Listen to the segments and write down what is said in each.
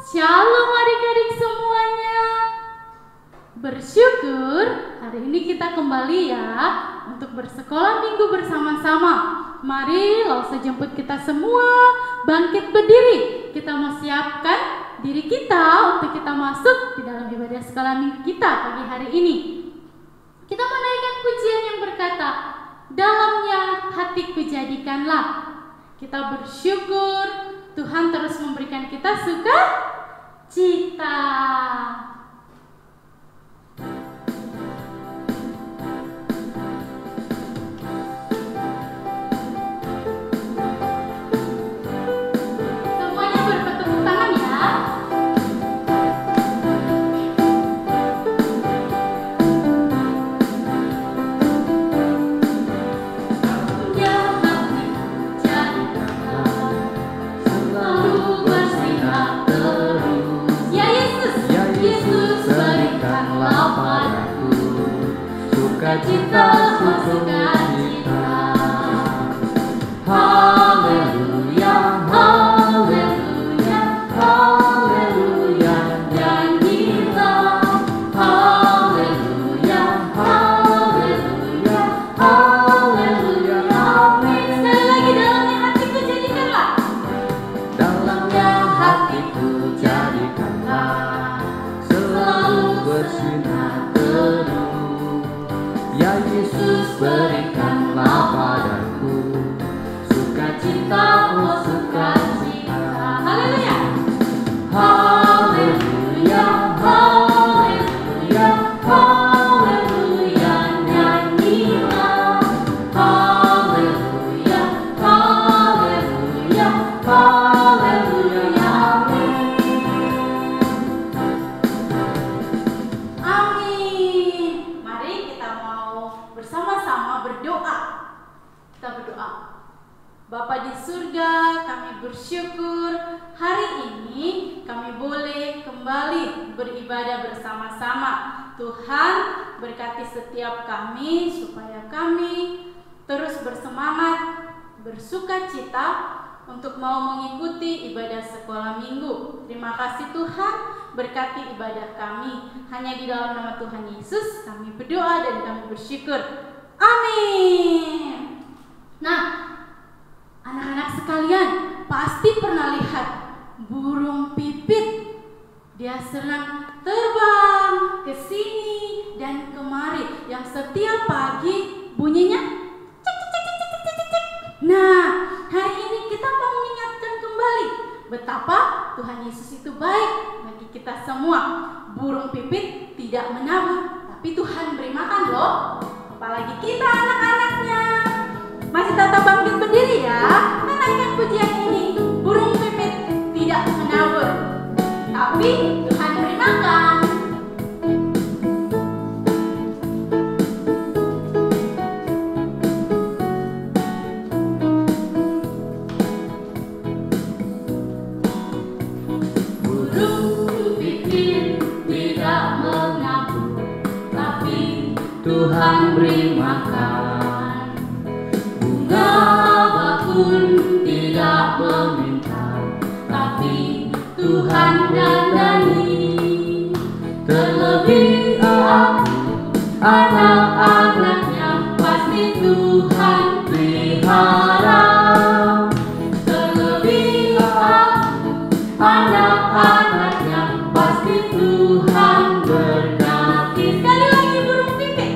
Shalom adik-adik semuanya. Bersyukur hari ini kita kembali ya untuk bersekolah minggu bersama-sama. Mari langsung jemput kita semua bangkit berdiri. Kita mau siapkan diri kita untuk kita masuk di dalam ibadah sekolah minggu kita pagi hari ini. Kita menaikkan pujian yang berkata, dalamnya hatiku jadikanlah. Kita bersyukur Tuhan terus memberikan kita sukacita. Semuanya bertepuk tangan ya. Sukacita, sukacita. Haleluya, haleluya, haleluya. Nyanyilah. Haleluya, haleluya, haleluya. Amin. Sekali lagi, dalamnya hatiku jadikanlah. Dalamnya hatiku jadikanlah selalu bersinar terus. Ya Yesus, berikanlah padaku sukacita, oh sukacita. Haleluya. Haleluya, haleluya, haleluya. Nyanyilah. Haleluya, haleluya, haleluya. Amin. Amin. Mari kita mau bersama-sama berdoa. Kita berdoa. Bapa di surga, kami bersyukur hari ini kami boleh kembali beribadah bersama-sama. Tuhan berkati setiap kami supaya kami terus bersemangat, bersukacita untuk mau mengikuti ibadah sekolah minggu. Terima kasih Tuhan, berkati ibadah kami. Hanya di dalam nama Tuhan Yesus kami berdoa dan kami bersyukur. Amin. Nah, anak-anak sekalian pasti pernah lihat burung pipit. Dia senang terbang ke sini dan kemari, yang setiap pagi bunyinya cek cek cek cek cek cek cek. Nah, hari ini kita mau mengingatkan kembali betapa Tuhan Yesus itu baik bagi kita semua. Burung pipit tidak menabur, tapi Tuhan beri makan loh. Apalagi kita anak-anaknya. Masih tetap bangkit berdiri ya. Menaikkan pujian ini. Burung pipit tidak menabur, tapi Tuhan beri makan. Burung pipit tidak menabur, tapi Tuhan beri makan. Bunga bakul tidak meminta, tapi Tuhan dandani. Terlebih aku, anak-anaknya, pasti Tuhan pelihara. Terlebih aku, anak-anaknya, pasti Tuhan berkati. Sekali lagi burung pipit.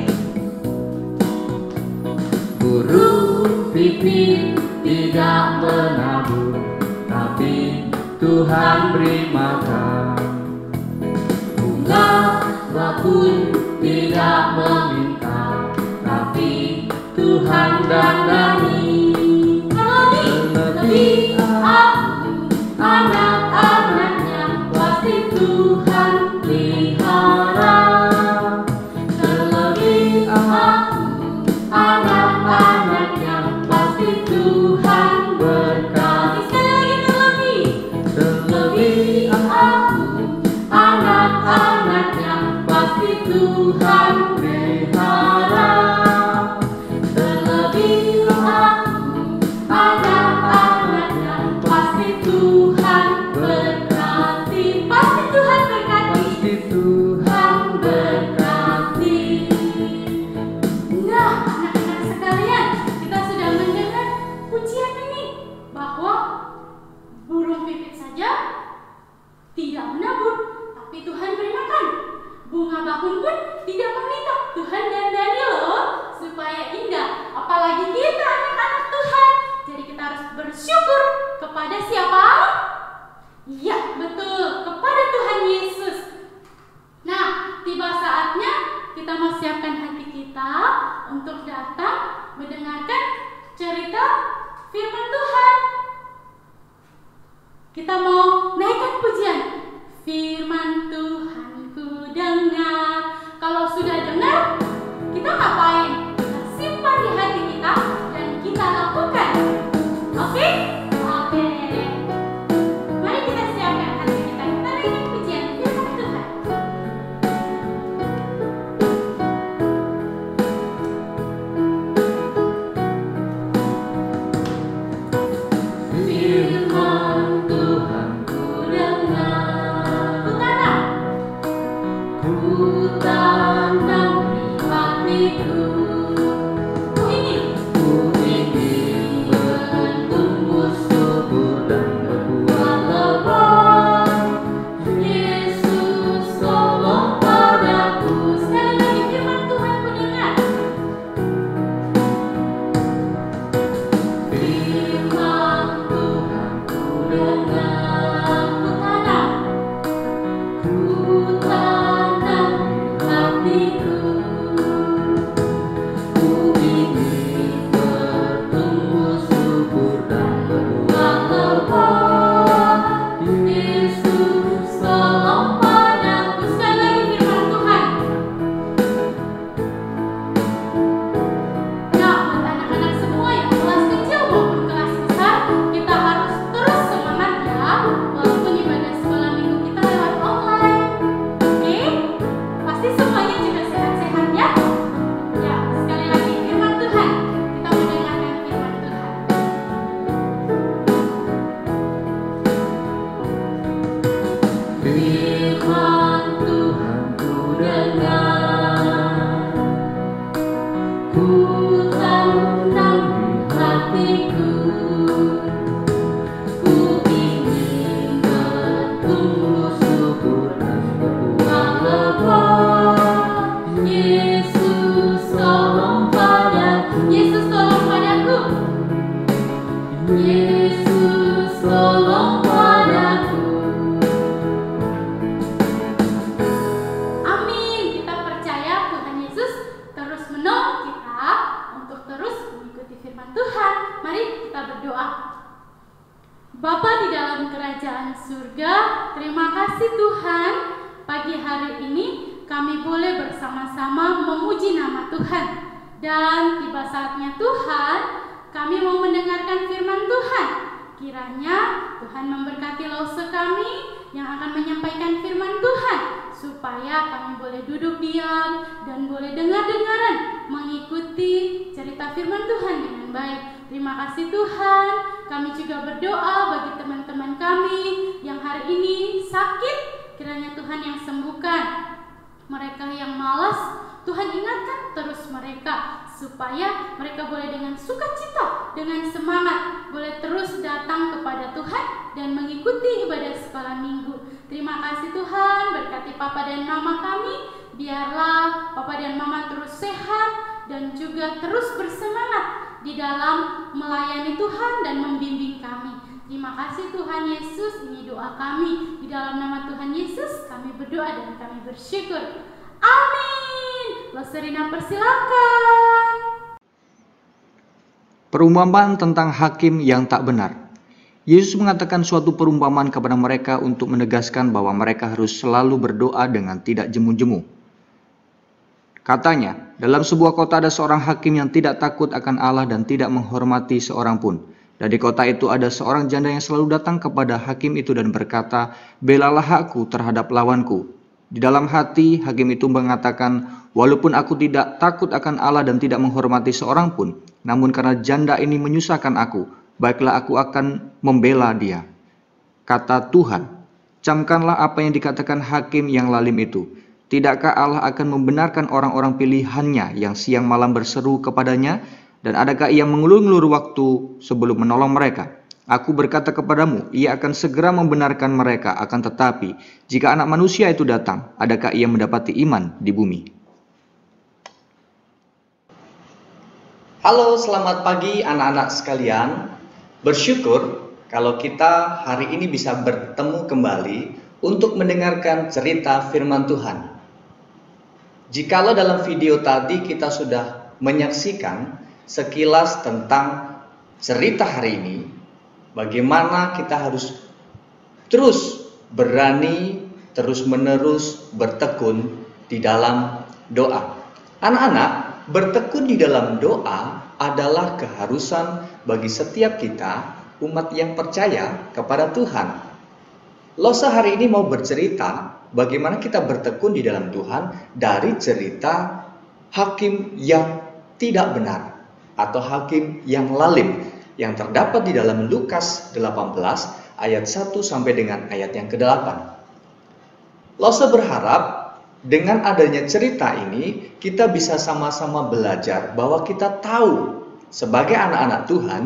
Burung pipit tidak menabur, tapi Tuhan beri makan. Bunga bakul tidak meminta, tapi Tuhan dandani. Terlebih aku, anak-anaknya pasti Tuhan pelihara. Terlebih aku, anak-anaknya pasti Tuhan berkati. Sekali lagi terlebih aku, anak-anaknya pasti Tuhan pelihara. Terlebih aku, anak-anaknya pasti Tuhan berkati. Pasti Tuhan berkati. Pasti Tuhan berkati. Nah, anak-anak sekalian, kita sudah mendengar pujian ini bahwa burung pipit saja tidak menabur, tapi Tuhan beri makan. Bunga bakung pun tidak meminta, Tuhan dandani loh supaya indah. Apalagi kita anak-anak Tuhan. Jadi kita harus bersyukur kepada siapa? Iya, betul, kepada Tuhan Yesus. Nah, tiba saatnya kita mau siapkan hati kita untuk datang mendengarkan cerita firman Tuhan. Kita mau naikkan pujian. Firman Tuhan ku dengar. Kalau sudah dengar, kita ngapain? Kita simpan di hati kita dan kita lakukan. Oke? Oke. Mari kita siapkan hati kita. Kita naikkan pujian firman Tuhan. Firman Tuhan ku dengar. Ku tanam di hatiku. Ku ingin bertumbuh subur dan berbuah lebat. Yesus tolong padaku. Sekali lagi firman Tuhan ku dengar. Firman Tuhan ku dengar. Ku tanam di hatiku. Ku ingin bertumbuh subur dan berbuah lebat. Yesus tolong padaku. Sekali lagi firman Tuhan. Nah, buat anak-anak semua yang kelas kecil maupun kelas besar, kita harus terus semangat ya, walaupun ibadah sekolah minggu kita lewat online. Oke? Pasti semuanya juga sehat-sehat ya? Ya, sekali lagi firman Tuhan. Kita mendengarkan firman Tuhan. Firman Tuhan ku dengar. Ku tanam di hatiku. Ku ingin bertumbuh subur dan berbuah lebat. Yesus tolong padaku. Yesus tolong padaku. Yesus tolong padaku. Amin. Kita percaya Tuhan Yesus terus menolong kita untuk terus mengikuti firman Tuhan. Mari kita berdoa. Bapa di dalam kerajaan surga, terima kasih Tuhan. Pagi hari ini kami boleh bersama-sama memuji nama Tuhan. Dan tiba saatnya Tuhan, kami mau mendengarkan firman Tuhan. Kiranya Tuhan memberkati lause kami yang akan menyampaikan firman Tuhan, supaya kami boleh duduk diam dan boleh dengar-dengaran mengikuti cerita firman Tuhan dengan baik. Terima kasih Tuhan. Kami juga berdoa bagi teman-teman kami yang hari ini sakit, kiranya Tuhan yang sembuhkan. Mereka yang malas, Tuhan ingatkan terus mereka, supaya mereka boleh dengan sukacita, dengan semangat, boleh terus datang kepada Tuhan dan mengikuti ibadah sekolah minggu. Terima kasih Tuhan, berkati Papa dan Mama kami. Biarlah Papa dan Mama terus sehat dan juga terus bersemangat di dalam melayani Tuhan dan membimbing kami. Terima kasih Tuhan Yesus, ini doa kami. Di dalam nama Tuhan Yesus kami berdoa dan kami bersyukur. Amin. Loserina persilakan. Perumpamaan tentang hakim yang tak benar. Yesus mengatakan suatu perumpamaan kepada mereka untuk menegaskan bahwa mereka harus selalu berdoa dengan tidak jemu-jemu. Katanya, dalam sebuah kota ada seorang hakim yang tidak takut akan Allah dan tidak menghormati seorang pun. Dan di kota itu ada seorang janda yang selalu datang kepada hakim itu dan berkata, "Belalah aku terhadap lawanku." Di dalam hati, hakim itu mengatakan, "Walaupun aku tidak takut akan Allah dan tidak menghormati seorang pun, namun karena janda ini menyusahkan aku, baiklah aku akan membela dia." Kata Tuhan, "Camkanlah apa yang dikatakan hakim yang lalim itu. Tidakkah Allah akan membenarkan orang-orang pilihannya yang siang malam berseru kepadanya? Dan adakah ia mengulur-ulur waktu sebelum menolong mereka? Aku berkata kepadamu, ia akan segera membenarkan mereka. Akan tetapi, jika anak manusia itu datang, adakah ia mendapati iman di bumi?" Halo, selamat pagi anak-anak sekalian. Bersyukur kalau kita hari ini bisa bertemu kembali untuk mendengarkan cerita firman Tuhan. Jikalau dalam video tadi kita sudah menyaksikan sekilas tentang cerita hari ini, bagaimana kita harus terus berani, terus-menerus bertekun di dalam doa. Anak-anak, bertekun di dalam doa adalah keharusan bagi setiap kita, umat yang percaya kepada Tuhan. Losa hari ini mau bercerita bagaimana kita bertekun di dalam Tuhan dari cerita hakim yang tidak benar atau hakim yang lalim yang terdapat di dalam Lukas 18 ayat 1 sampai dengan ayat yang ke-8. Losa berharap dengan adanya cerita ini kita bisa sama-sama belajar bahwa kita tahu sebagai anak-anak Tuhan,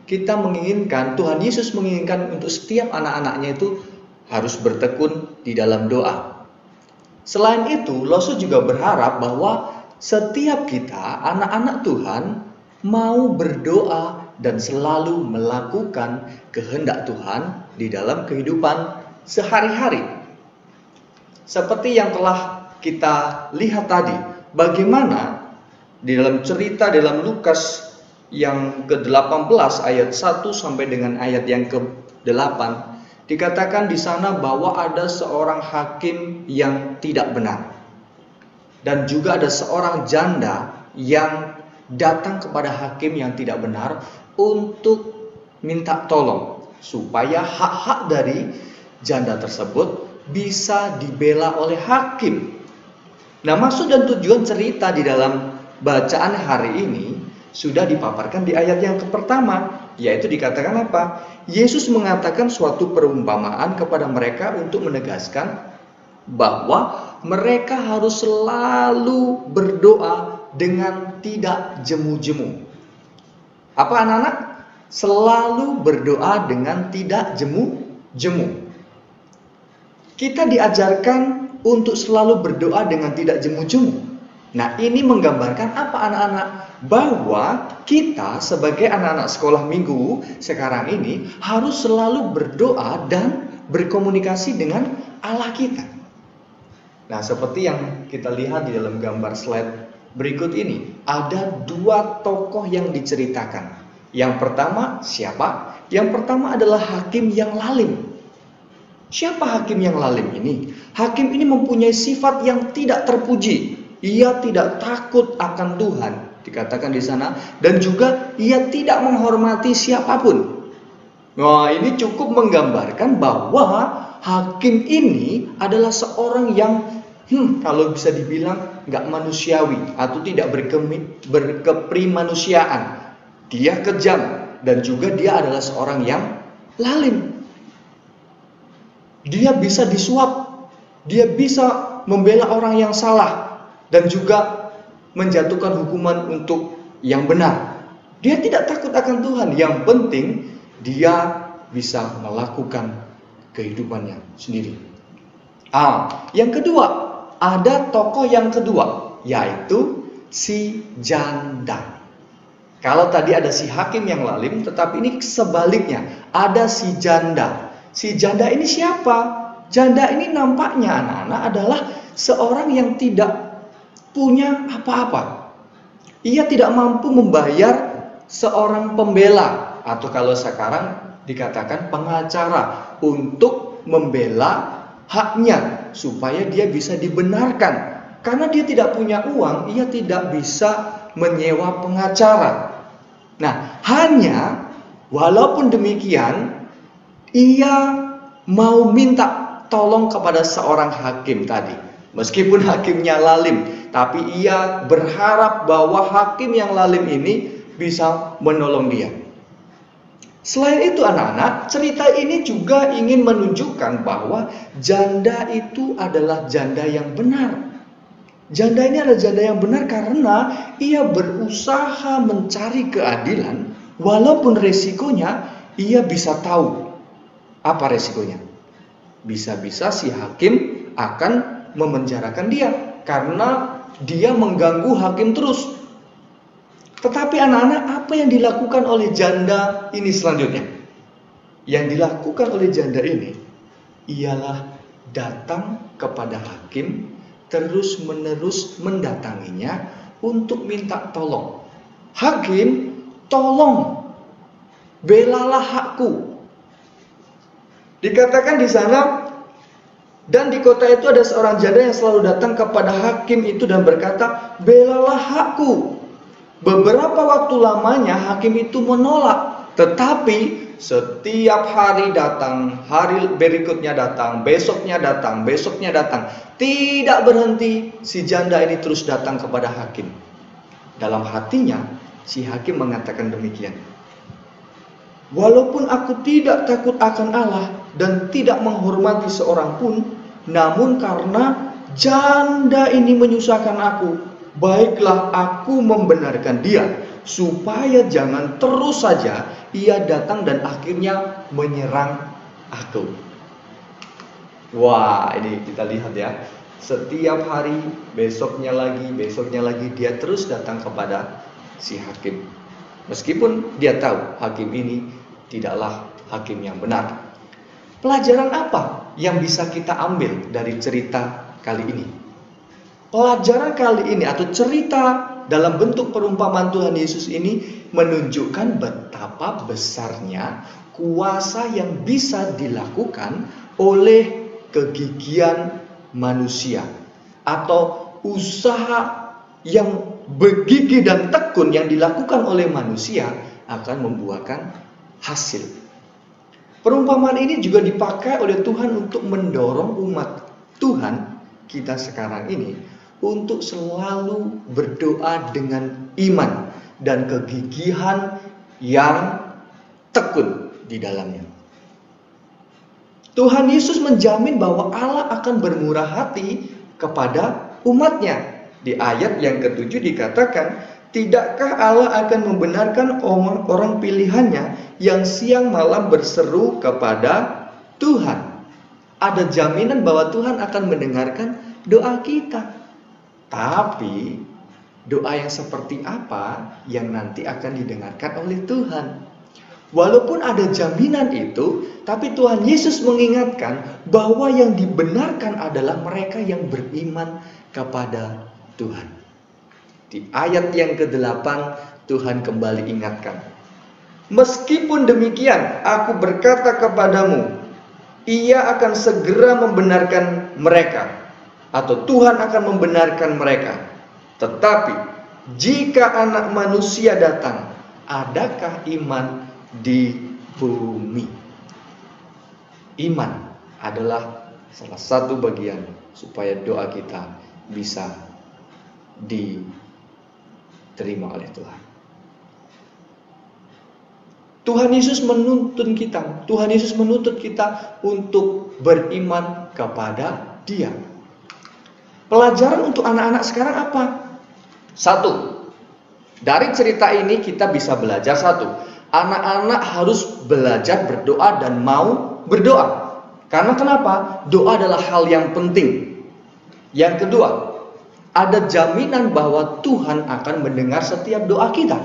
kita menginginkan, Tuhan Yesus menginginkan untuk setiap anak-anaknya itu harus bertekun di dalam doa. Selain itu, Losa juga berharap bahwa setiap kita, anak-anak Tuhan, mau berdoa dan selalu melakukan kehendak Tuhan di dalam kehidupan sehari-hari. Seperti yang telah kita lihat tadi, bagaimana di dalam cerita dalam Lukas yang ke-18 ayat 1 sampai dengan ayat yang ke-8 dikatakan di sana bahwa ada seorang hakim yang tidak benar. Dan juga ada seorang janda yang datang kepada hakim yang tidak benar untuk minta tolong supaya hak-hak dari janda tersebut bisa dibela oleh hakim. Nah, maksud dan tujuan cerita di dalam bacaan hari ini sudah dipaparkan di ayat yang pertama, yaitu dikatakan apa? Yesus mengatakan suatu perumpamaan kepada mereka untuk menegaskan bahwa mereka harus selalu berdoa dengan tidak jemu-jemu. Apa anak-anak? Selalu berdoa dengan tidak jemu-jemu. Kita diajarkan untuk selalu berdoa dengan tidak jemu-jemu. Nah, ini menggambarkan apa anak-anak? Bahwa kita sebagai anak-anak sekolah minggu sekarang ini harus selalu berdoa dan berkomunikasi dengan Allah kita. Nah, seperti yang kita lihat di dalam gambar slide berikut ini, ada dua tokoh yang diceritakan. Yang pertama siapa? Yang pertama adalah hakim yang lalim. Siapa hakim yang lalim ini? Hakim ini mempunyai sifat yang tidak terpuji. Ia tidak takut akan Tuhan, dikatakan di sana, dan juga ia tidak menghormati siapapun. Nah, ini cukup menggambarkan bahwa hakim ini adalah seorang yang kalau bisa dibilang nggak manusiawi atau tidak berkeprimanusiaan. Dia kejam dan juga dia adalah seorang yang lalim. Dia bisa disuap, dia bisa membela orang yang salah dan juga menjatuhkan hukuman untuk yang benar. Dia tidak takut akan Tuhan. Yang penting dia bisa melakukan kehidupannya sendiri. Yang kedua, ada tokoh yang kedua, yaitu si janda. Kalau tadi ada si hakim yang lalim, tetapi ini sebaliknya, ada si janda. Si janda ini siapa? Janda ini nampaknya anak-anak adalah seorang yang tidak punya apa-apa. Ia tidak mampu membayar seorang pembela, atau kalau sekarang dikatakan pengacara untuk membela haknya supaya dia bisa dibenarkan. Karena dia tidak punya uang, ia tidak bisa menyewa pengacara. Nah, hanya walaupun demikian, ia mau minta tolong kepada seorang hakim tadi. Meskipun hakimnya lalim, tapi ia berharap bahwa hakim yang lalim ini bisa menolong dia. Selain itu anak-anak, cerita ini juga ingin menunjukkan bahwa janda itu adalah janda yang benar. Janda ini adalah janda yang benar karena ia berusaha mencari keadilan, walaupun resikonya ia bisa tahu apa resikonya. Bisa-bisa si hakim akan memenjarakan dia karena dia mengganggu hakim terus. Tetapi anak-anak, apa yang dilakukan oleh janda ini selanjutnya? Yang dilakukan oleh janda ini ialah datang kepada hakim, terus-menerus mendatanginya untuk minta tolong. Hakim, tolong, belalah hakku. Dikatakan di sana, dan di kota itu ada seorang janda yang selalu datang kepada hakim itu dan berkata, belalah hakku. Beberapa waktu lamanya hakim itu menolak, tetapi setiap hari datang, hari berikutnya datang, besoknya datang, besoknya datang. Tidak berhenti, si janda ini terus datang kepada hakim. Dalam hatinya, si hakim mengatakan demikian. Walaupun aku tidak takut akan Allah dan tidak menghormati seorang pun, namun karena janda ini menyusahkan aku, baiklah aku membenarkan dia, supaya jangan terus saja ia datang dan akhirnya menyerang aku. Wah, ini kita lihat ya. Setiap hari, besoknya lagi dia terus datang kepada si hakim. Meskipun dia tahu hakim ini tidaklah hakim yang benar. Pelajaran apa yang bisa kita ambil dari cerita kali ini? Pelajaran kali ini atau cerita dalam bentuk perumpamaan Tuhan Yesus ini menunjukkan betapa besarnya kuasa yang bisa dilakukan oleh kegigihan manusia atau usaha yang bergigih dan tekun yang dilakukan oleh manusia akan membuahkan hasil. Perumpamaan ini juga dipakai oleh Tuhan untuk mendorong umat Tuhan kita sekarang ini untuk selalu berdoa dengan iman dan kegigihan yang tekun di dalamnya. Tuhan Yesus menjamin bahwa Allah akan bermurah hati kepada umatnya. Di ayat yang ke-7 dikatakan, tidakkah Allah akan membenarkan orang pilihannya yang siang malam berseru kepada Tuhan? Ada jaminan bahwa Tuhan akan mendengarkan doa kita. Tapi doa yang seperti apa yang nanti akan didengarkan oleh Tuhan? Walaupun ada jaminan itu, tapi Tuhan Yesus mengingatkan bahwa yang dibenarkan adalah mereka yang beriman kepada Tuhan. Di ayat yang ke-8 Tuhan kembali ingatkan, meskipun demikian aku berkata kepadamu, ia akan segera membenarkan mereka, atau Tuhan akan membenarkan mereka. Tetapi jika Anak Manusia datang, adakah iman di bumi? Iman adalah salah satu bagian supaya doa kita bisa diterima oleh Tuhan. Tuhan Yesus menuntut kita untuk beriman kepada Dia. Pelajaran untuk anak-anak sekarang apa? Satu, dari cerita ini kita bisa belajar satu, anak-anak harus belajar berdoa dan mau berdoa. Karena kenapa? Doa adalah hal yang penting. Yang kedua, ada jaminan bahwa Tuhan akan mendengar setiap doa kita.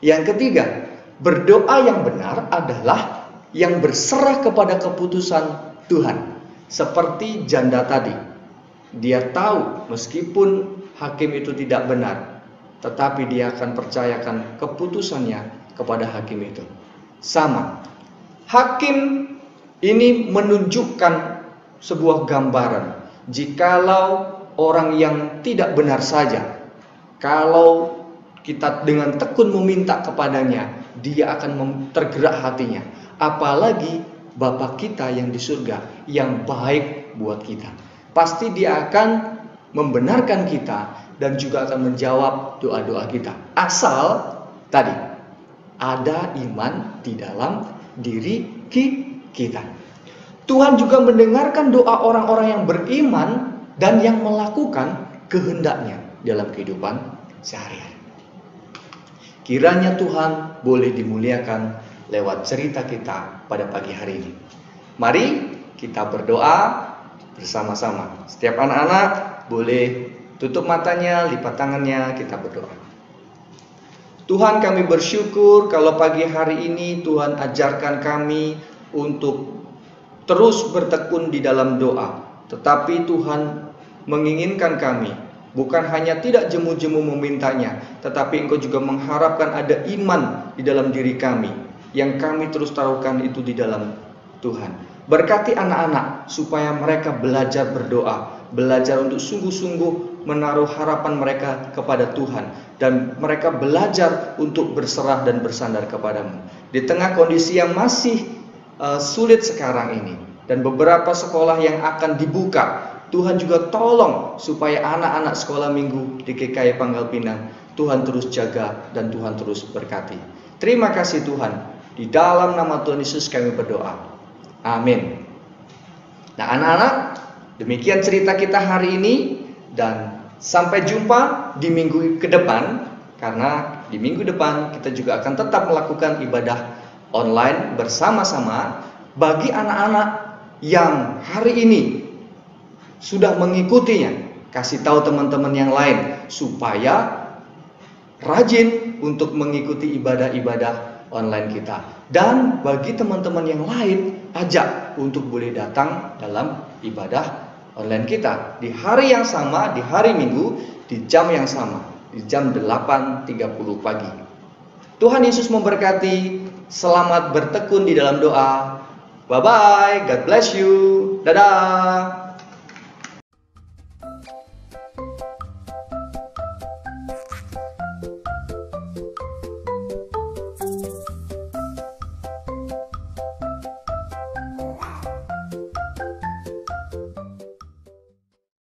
Yang ketiga, berdoa yang benar adalah yang berserah kepada keputusan Tuhan. Seperti janda tadi, dia tahu meskipun hakim itu tidak benar, tetapi dia akan percayakan keputusannya kepada hakim itu. Sama, Hakim ini menunjukkan sebuah gambaran. Jikalau orang yang tidak benar saja, kalau kita dengan tekun meminta kepadanya, dia akan tergerak hatinya. Apalagi Bapa kita yang di surga, yang baik buat kita. Pasti dia akan membenarkan kita dan juga akan menjawab doa-doa kita. Asal tadi ada iman di dalam diri kita. Tuhan juga mendengarkan doa orang-orang yang beriman dan yang melakukan kehendaknya dalam kehidupan sehari-hari. Kiranya Tuhan boleh dimuliakan lewat cerita kita pada pagi hari ini. Mari kita berdoa bersama-sama. Setiap anak-anak boleh tutup matanya, lipat tangannya, kita berdoa. Tuhan, kami bersyukur kalau pagi hari ini Tuhan ajarkan kami untuk terus bertekun di dalam doa. Tetapi Tuhan menginginkan kami bukan hanya tidak jemu-jemu memintanya, tetapi Engkau juga mengharapkan ada iman di dalam diri kami, yang kami terus taruhkan itu di dalam Tuhan. Berkati anak-anak supaya mereka belajar berdoa, belajar untuk sungguh-sungguh menaruh harapan mereka kepada Tuhan, dan mereka belajar untuk berserah dan bersandar kepadamu. Di tengah kondisi yang masih sulit sekarang ini, dan beberapa sekolah yang akan dibuka, Tuhan juga tolong supaya anak-anak sekolah minggu di GKI Pangkal Pinang, Tuhan terus jaga dan Tuhan terus berkati. Terima kasih Tuhan, di dalam nama Tuhan Yesus kami berdoa, amin. Nah anak-anak, demikian cerita kita hari ini, dan sampai jumpa di minggu ke depan, karena di minggu depan kita juga akan tetap melakukan ibadah online bersama-sama. Bagi anak-anak yang hari ini sudah mengikutinya, kasih tahu teman-teman yang lain supaya rajin untuk mengikuti ibadah-ibadah online kita. Dan bagi teman-teman yang lain, ajak untuk boleh datang dalam ibadah online kita di hari yang sama, di hari Minggu, di jam yang sama, di jam 8.30 pagi. Tuhan Yesus memberkati. Selamat bertekun di dalam doa. Bye-bye. God bless you. Dadah.